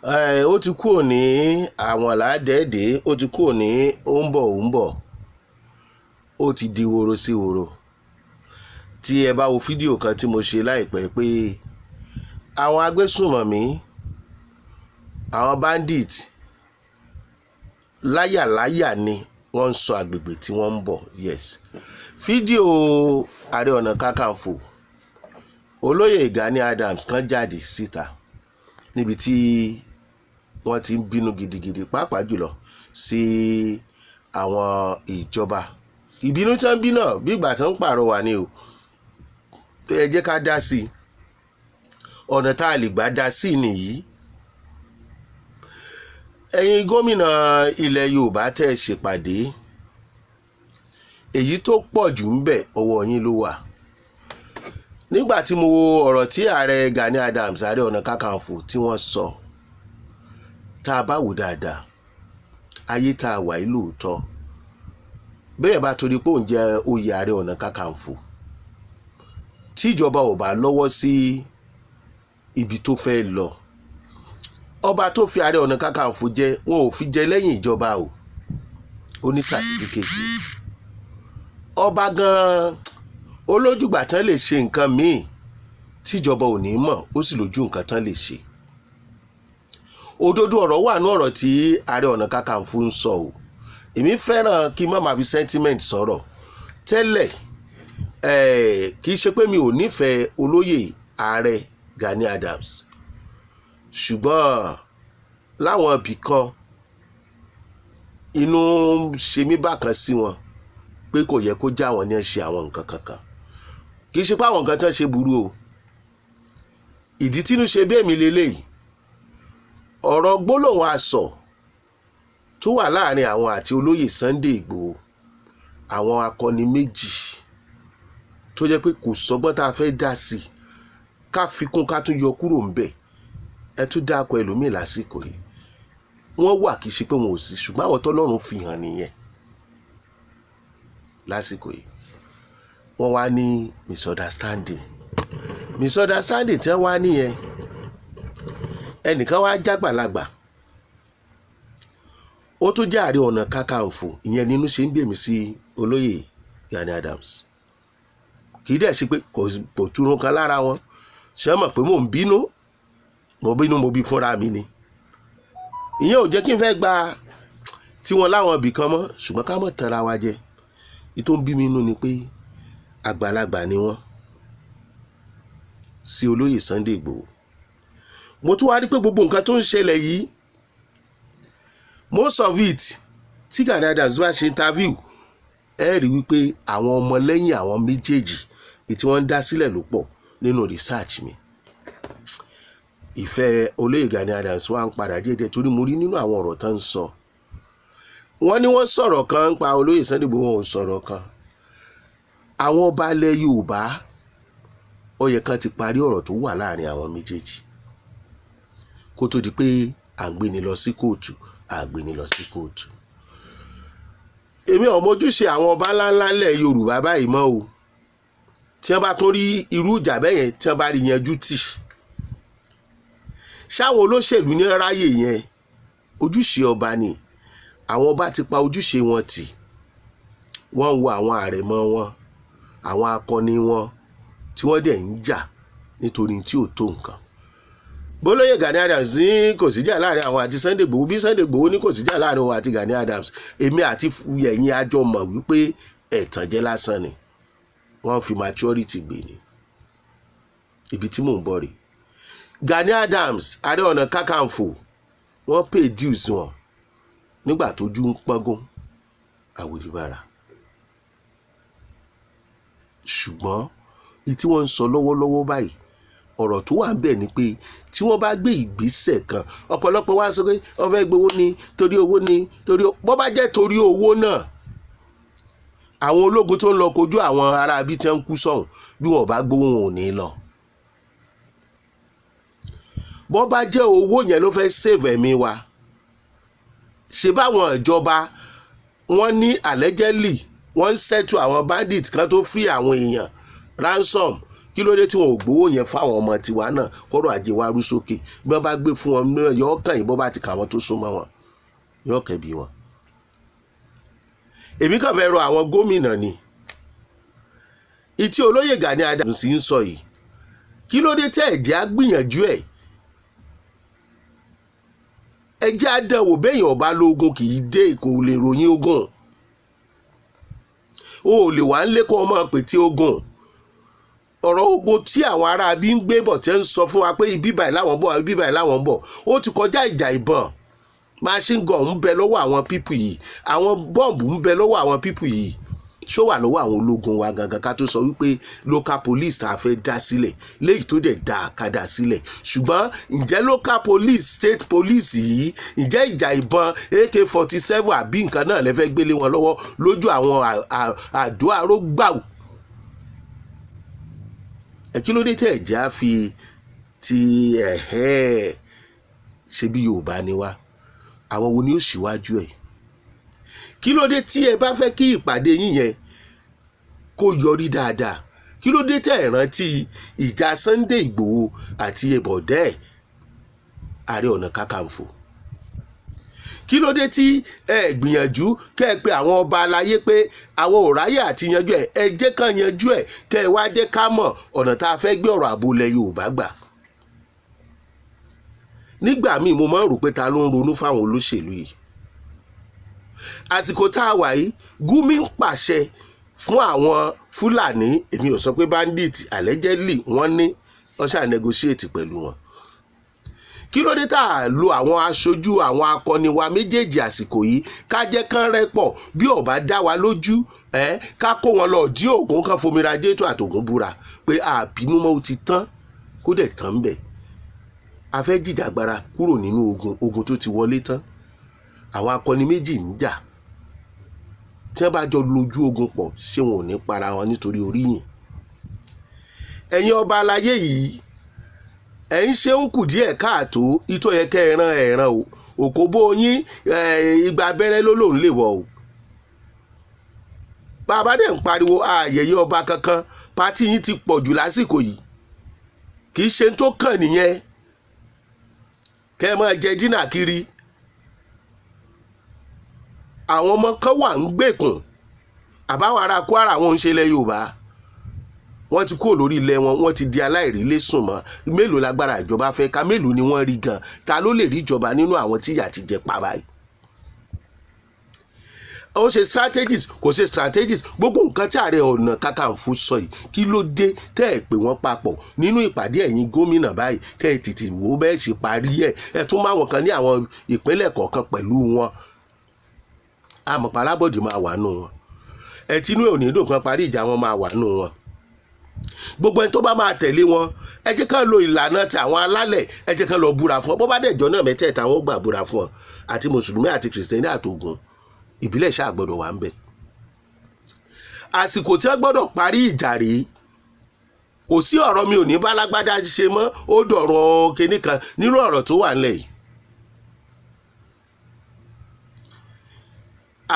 Ó ti kúrò ní àwọn làádẹ́ẹ̀dẹ́, ó ti kúrò ní ó ń bọ̀ ó ti di woro sí woro. Tí ẹ bá wo fídíò kan tí mo ṣe láìpẹ́ pé àwọn agbésùnmọ̀mí, àwọn bandit láyàláyà ni wọ́n ń sọ agbègbè tí wọ́n ń bọ̀. Yes, fídíò Ààrẹ Ọ̀nà Kakanfò olóyè Gani Adams kan jáde síta níbi tí wọ́n ti ń bínú gidigidi pàápàá jùlọ sí àwọn ìjọba. Ìbínú tí wọ́n ń bí náà bí ìgbà tí wọ́n ń pàrọwà ni o. Ẹ jẹ́ ká dá sí i, ọ̀nà tá a lè gbà dá sí i nìyí. Ẹ̀yin gómìnà ilẹ̀ Yorùbá tẹ́ ẹ ṣèpàdé, èyí tó pọ̀ jù ń bẹ ọwọ́ yín ló wà. Nígbà tí mo wo ọ̀rọ̀ tí ààrẹ Gani Adams, Ààrẹ Ọ̀nà Kakanfò tí wọ́n sọ, tá a bá wò dáadáa, ayé tá a wà yìí lóòótọ́ bẹ́ẹ̀ bá torí pé òun jẹ́ oyè Ààrẹ Ọ̀nà Kakanfò, tí ìjọba ò bá lọ́wọ́ sí ibi tó fẹ́ lọ, ọba tó fi Ààrẹ Ọ̀nà Kakanfò jẹ wọn ò fi jẹ lẹ́yìn ìjọba o, ó ní sàtífíkètì. Ọba gan-an olójúgbà tán lè ṣe nǹkan míì tíjọba ò ní mọ̀, ó sì lójú nǹkan tán lè ṣe. Òdodo ọ̀rọ̀ wà ní ọ̀rọ̀ tí Ààrẹ Ọ̀nà Kakanfò ń sọ o. Èmi fẹ́ràn kí n má máa fi sentiment sọ̀rọ̀ tẹ́lẹ̀. Kì í ṣe pé mi ò nífẹ̀ẹ́ olóyè ààrẹ Gani Adams, ṣùgbọ́n láwọn ibì kan inú ń ṣe mí bákan sí wọn pé kò yẹ kó já wọn ní ẹ ṣe àwọn nǹkan kankan. Kì í ṣe pé àwọn nǹkan tán ṣe burú o. Ìdí tínú ṣe bí èmi lélẹ́yìí, ọ̀rọ̀ gbólóhùn asọ̀ tó wà láàrin àwọn àti olóyè Sunday Igboho, àwọn akọni méjì tó jẹ́ pé kò sọgbọ́n tá a fẹ́ dá sí i, ká fi kún ká tún yọ kúrò ń bẹ̀. Ẹ tún dákọ̀ ẹlòmíì lásìkò yìí. Wọ́n wà kì í ṣe pé wọn ò sí, ṣùgbọ́n àwọn tọ́lọ́run fi hàn nìyẹn lásìkò yìí. Wọ́n wá ní misunderstanding tí wọ́n wá nìyẹn. Ẹnìkan wá jágbàlagbà, ó tún jẹ́ Ààrẹ Ọ̀nà Kakanfò, ìyẹn nínú ṣe ń gbèmí sí olóyè Gani Adams. Kì í dẹ̀ ṣe pé kò túrun kan lára wọn. Ṣé mọ̀ pé mò ń bínú? Mo bí fúnra mi ni. Ìyẹn ò jẹ́ kí n fẹ́ gba tiwọn láwọn ibì kan mọ́, ṣùgbọ́n ká mọ̀ tanra wa jẹ. Ìtò ń bí mi nínú ni pé àgbàlagbà ni wọ́n sí olóyè Sunday Igboho. Mo tún wá rí pé gbogbo nǹkan tó ń ṣẹlẹ̀ yìí, most of it tí Gani Adams bá ṣe interview, ẹ rí wípé àwọn ọmọlẹ́yìn àwọn méjèèjì tí wọ́n ń dá sílẹ̀ ló pọ̀ nínú research mi. Ìfẹ́ olóyè Gani Adams wá ń padà díẹ̀díẹ̀ torí mo rí nínú àwọn ọ̀rọ̀ tó ń sọ. Wọ́n ní wọ́n sọ̀rọ̀ kan ń pa olóyè Sunday Igboho, wọn ò sọ̀rọ̀ kan. Àwọn ọba ilẹ̀ Yorùbá ó yẹ kán ti parí ọ̀rọ̀ tó wà láàrin àwọn méjèèjì kó tó di pé à ń gbé ni lọ sí kóòtù, Èmi ò mójúṣe àwọn ọba ńláńlá ilẹ̀ Yorùbá báyìí mọ́ o. Tí wọ́n bá tún rí irú ìjà bẹ́yẹn, tí wọ́n bá rí yanjú tì, ṣáwọn olóṣèlú ní ráyè yẹn? Ojúṣe ọba ni. Àwọn ọba ti pa ojúṣe wọn tì. Wọ́n ń wo àwọn àrẹ̀mọ wọn, àwọn akọni wọn tí wọ́n dẹ̀ ń jà nítorí tí ò tó nǹkan. Bólóyè Gani Adams ní kò síjà láàrin àwọn àti Sunday Igboho, bí Sunday Igboho ní kò síjà láàrin òun àti Gani Adams, èmi àti ẹ̀yin àjọ mọ̀ wípé ẹ̀tànjẹ lásán ni. Wọ́n fi maturity gbé ni. Ibi tí mò ń bọ̀ rè. Gani Adams, Ààrẹ Ọ̀nà Kakanfò, wọ́n pay dues wọn nígbà tójú ń pọ́ngún àwòdìbàrà. Ṣùgbọ́n tí wọ́n ń sọ lọ́wọ́lọ́wọ́ báyìí, ọ̀rọ̀ tó wà ń bẹ̀ ni pé tí wọ́n bá gbé ìgbésẹ̀ kan, ọ̀pọ̀lọpọ̀ wá sọ pé wọ́n fẹ́ gbowó ni torí owó ni bó bá jẹ́ torí owó náà, àwọn ológun tó ń lọ kojú àwọn ará ibi tí wọ́n ń kú sọ̀hún, bí wọ́n bá gbowó wọn ò ní lọ. Bó bá jẹ́ owó yẹn ló fẹ́ save ẹ̀mí wa, ṣe báwọn ìjọba wọ́n ní allegedly wọ́n ń settle àwọn bandits kan tó free àwọn èèyàn ransom kí ló dé tí wọn ò gbowó yẹn fáwọn ọmọ tiwa náà kọ́rọ̀ ajé wa rú sókè bí wọ́n bá gbé fún wọn náà yọ ọkàn yìí bó bá ti kà wọ́n tó súnmọ́ wọn yọ ọkàn bí wọn. èmi kàn fẹ́ rọ àwọn gómìnà ni ìtí olóyè Gani Adams ń sọ yìí kí ló dé tẹ́ ẹ̀jẹ̀ á gbìyànjú ẹ̀ ẹjẹ́ àdánwò béèyàn ọba lógun kì í dé kò lè ròyìn ogun o ò lè wá ń lé kó ọmọ pètè ogun ọ̀rọ̀ ogun tí àwọn ará bí ń gbé bọ̀ tẹ́ ń sọ fún wa pé ibi báyìí láwọn ń bọ̀ ibi báyìí láwọn ń bọ̀ ó ti kọjá ìjà ìbọn machine gun ń bẹ lọ́wọ́ àwọn pípù yìí àwọn bọ́ǹbù ń bẹ lọ́wọ́ àwọn pípù yìí ṣó wà lọ́wọ́ àwọn ológun wa gangan ká tó sọ wípé local police tá a fẹ́ dá sílẹ̀ léyìí tó dẹ̀ dá ká dá sílẹ̀ ṣùgbọ́n ǹjẹ́ local police state police yìí ǹjẹ́ ìjà ìbọn AK-47 àbí nǹkan náà lẹ́fẹ́ gbélé wọn lọ́wọ́ lójú àwọn àdó arógbàù kí ló dé tẹ̀ ẹ̀já fi ti ṣe bí Yorùbá ni wá àwọn wo ni ó ṣíwájú ẹ̀ kí ló dé tí ẹ bá fẹ́ kí ìpàdé yín yẹn kó yọrí dáadáa kí ló dé tẹ́ ẹ rántí ìjà Sunday Ìgbòho àti ẹbọ̀dẹ́ Ààrẹ Ọ̀nà Kakanfò kí ló dé tí ẹ gbìyànjú kẹ́ ẹ pé àwọn ọba aláyé pé àwọn ò ráyè àti yanjú ẹ jẹ́ kàn yanjú ẹ kẹ́ ẹ wá jẹ́ ká mọ̀ ọ̀nà tá a fẹ́ gbé ọ̀rọ̀ ààbò ilẹ̀ Yorùbá gbà nígbà míì mo máa ń rò pé ta ló ń ronú fáwọn olóṣèlú yìí àsìkò tá a wà yìí Gumi ń pàṣẹ fún àwọn Fúlàní èmi ò sọ pé bandit allegedly wọ́n ní wọ́n ṣáà negotiate pẹ̀lú wọn kí ló dé tá a lo àwọn aṣojú àwọn akọni wa méjèèjì àsìkò yìí ká jẹ́ kán rẹ́pọ̀ bí ó bá dá wa lójú ká kó wọn lọ dí Ògún kan fomira déètò àtògùn búra pé àbínú mọ́ ó ti tán kó dẹ̀ tán bẹ̀ a fẹ́ jìjàgbara kúrò nínú ogun tó ti wọlé tán àwọn akọni méjì ń jà tí wọ́n bá jọ lójú ogun pọ̀ ṣé wọn ò ní para wọn nítorí oríyìn ẹ̀yin ọba aláyé yìí ẹ̀ ń ṣe ń kù díẹ̀ káàtó ìtọ́ yẹ kẹ́ ẹ̀ràn o òkóbó yín igba abẹ́rẹ́ ló lòún lè wọ̀ o bàbá dẹ̀ ń pariwo ayẹyẹ ọba kankan pátì yín ti pọ̀ jù lásìkò yìí kì í ṣe tó kàn nìyẹn kẹ́ ẹ máa jẹ dínà kiri àwọn ọmọ kan wà ń gbèkùn àbáwọn ará Kwara wọn ń ṣe ilẹ̀ Yorùbá wọ́n ti kúrò lórí ilẹ̀ wọn wọ́n ti di aláìrílé sùn mọ́ mélòó lágbára ìjọba fẹ́ ká mélòó ni wọ́n rí gan ta ló lè rí ìjọba nínú àwọn tí ìyà ti jẹ pa báyìí ó ṣe strategies kò ṣe strategies gbogbo nǹkan tí Ààrẹ Ọ̀nà Kakanfò sọ yìí kí ló dé tẹ́ ẹ̀ pé wọ́n papọ̀ nínú ìpàdé ẹ̀yin gómìnà báyìí kẹ́ ẹ̀ tètè wò ó bẹ́ẹ̀ ṣe parí ẹ̀ tún máwọn kan ní àwọn ìpínlẹ̀ kọ̀ọ̀kan pẹ̀lú wọn àmọ̀pá alábọ̀dé máa wà nù wọn tinú ò ní dùn kan parí ìjà wọn máa wà nù wọn gbogbo ẹni tó bá máa tẹ̀lé wọn ẹ jẹ́ ká lo ìlànà tí àwọn alálẹ̀ ẹ jẹ́ ká lọ búra fún ọ bó bá dẹ̀jọ́ náà mẹ́tẹ̀ẹ̀ta wọn gbà búra fún ọ àti mùsùlùmí àti kìrìsìtẹ́nì àtògùn ìbílẹ̀ ṣáà gbọ́dọ̀ wà ń bẹ̀ àsìkò tí wọ́n gbọ́dọ̀ parí ìjà rèé kò sí ọ̀rọ̀ mi ò ní bá lágbádá ṣe mọ́ ó dọ̀rọ̀ kinní kan nínú ọ̀rọ̀ tó wà ńlẹ̀ yìí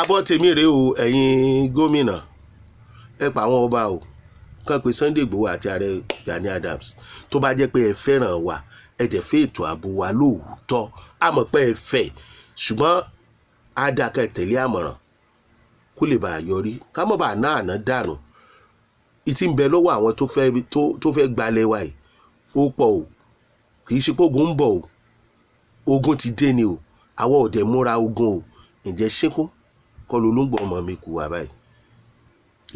abọ́ tèmi rèé o ẹ̀yin gómìnà ẹ pa àwọn ọba o kàn pé Sunday Igboho àti Ààrẹ Gani Adams tó bá jẹ́ pé ẹ fẹ́ràn wa ẹ dẹ̀ fẹ́ ètò ààbò wa lóòótọ́ àmọ́ pé ẹ fẹ́ ṣùgbọ́n àdàkẹ́ tẹ̀lé àmọ̀ràn kó lè bàa yọrí ká mọ̀ bá náà àná dànù ìtì ń bẹ lọ́wọ́ àwọn tó fẹ́ gbalẹ̀ wa yìí ó pọ̀ o kì í ṣe pé ogun ń bọ̀ o ogun ti dé ni o àwọn ò dẹ̀ múra ogun o ǹjẹ́ ṣínkú kọ́ ló ń gbọ́ ọmọ mi kú wa báyìí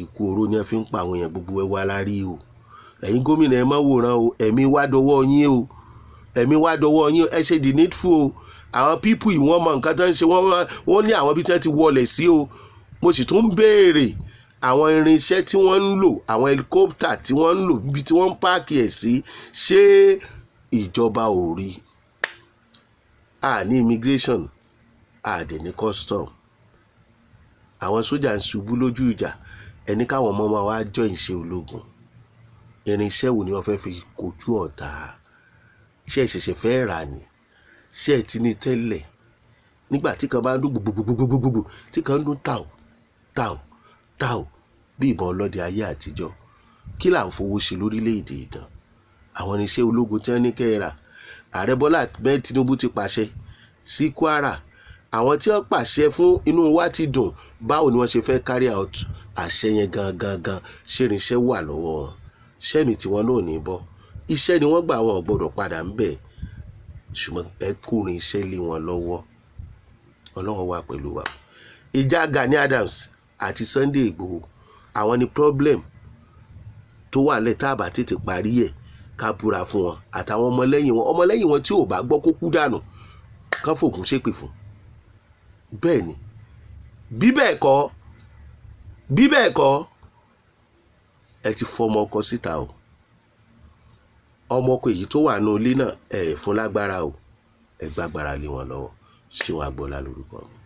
ikú oró ni ẹ fi ń pa àwọn èèyàn gbogbo ẹ wá lárí o ẹ̀yin gómìnà ẹ má wòran o ẹ̀mí wá dọwọ́ yín o ẹ̀mí wá dọwọ́ yín ẹ ṣe the needful o àwọn pípù yìí wọ́n mọ nǹkan tó ń ṣe wọ́n ní àwọn bí tí wọ́n ti wọlé sí o mo sì tún béèrè àwọn irinṣẹ́ tí wọ́n ń lò àwọn helicopter tí wọ́n ń lò bí tí wọ́n ń páàkì ẹ̀ sí ṣé ìjọba ò rí a ní immigration a dẹ̀ ní custom àwọn sójà ń ṣubú lójú ìjà ẹni káwọn ọmọ máa wá jọ ìṣe ológun irinṣẹ́ wo ni wọ́n fẹ́ fi kojú ọ̀tá ṣé ìṣẹ̀ṣẹ̀ fẹ́ rà ní ṣé ẹ̀ ti ní tẹ́lẹ̀ nígbà tí kan bá ń dún gbogbogbogbogbò tí kan ń dún tàù tàù tàù bí ìbọn ọlọ́dẹ ayé àtijọ́ kí là ń fowó ṣe lórílẹ̀‐èdè gan? Àwọn irinṣẹ́ ológun tí wọ́n ní kẹ́ ẹ rà. Ààrẹ Bọ́lá Ahmed Tinubu ti pàṣẹ sí Kwara. Àwọn tí wọ́n pàṣẹ fún inú wa ti dùn. Báwo ni wọ́n ṣe fẹ́ carry out àṣẹ yẹn gangan? Ṣé irinṣẹ́ wà lọ́wọ́ wọn? Ṣẹ́mi tí wọ́n náà ní bọ́. Iṣẹ́ ni wọ́n gbà, wọn ò gbọ́dọ̀ padà ń bẹ̀. Ṣùgbọ́n ẹ kó irinṣẹ́ lé wọn lọ́wọ́. Ọlọ́run wà pẹ̀lú wa. Ìjà Gani Adams àti Sunday Igboho, àwọn ni problem tó wà lẹ́ tá a bá tètè parí ẹ̀ ká búra fún wọn àtàwọn ọmọlẹ́yìn wọn tí ò bá gbọ́ kó kú dànù kán fògùn ṣépè fún. Bẹ́ẹ̀ ni, bí bẹ́ẹ̀ kọ́ ẹ ti fọmọ ọkọ síta o. Ọmọ ọkọ èyí tó wà nínú ilé náà ẹ fún lágbára o, ẹ gbàgbára lé wọn lọ́wọ́. Ṣéun Agboola lórúkọ mi.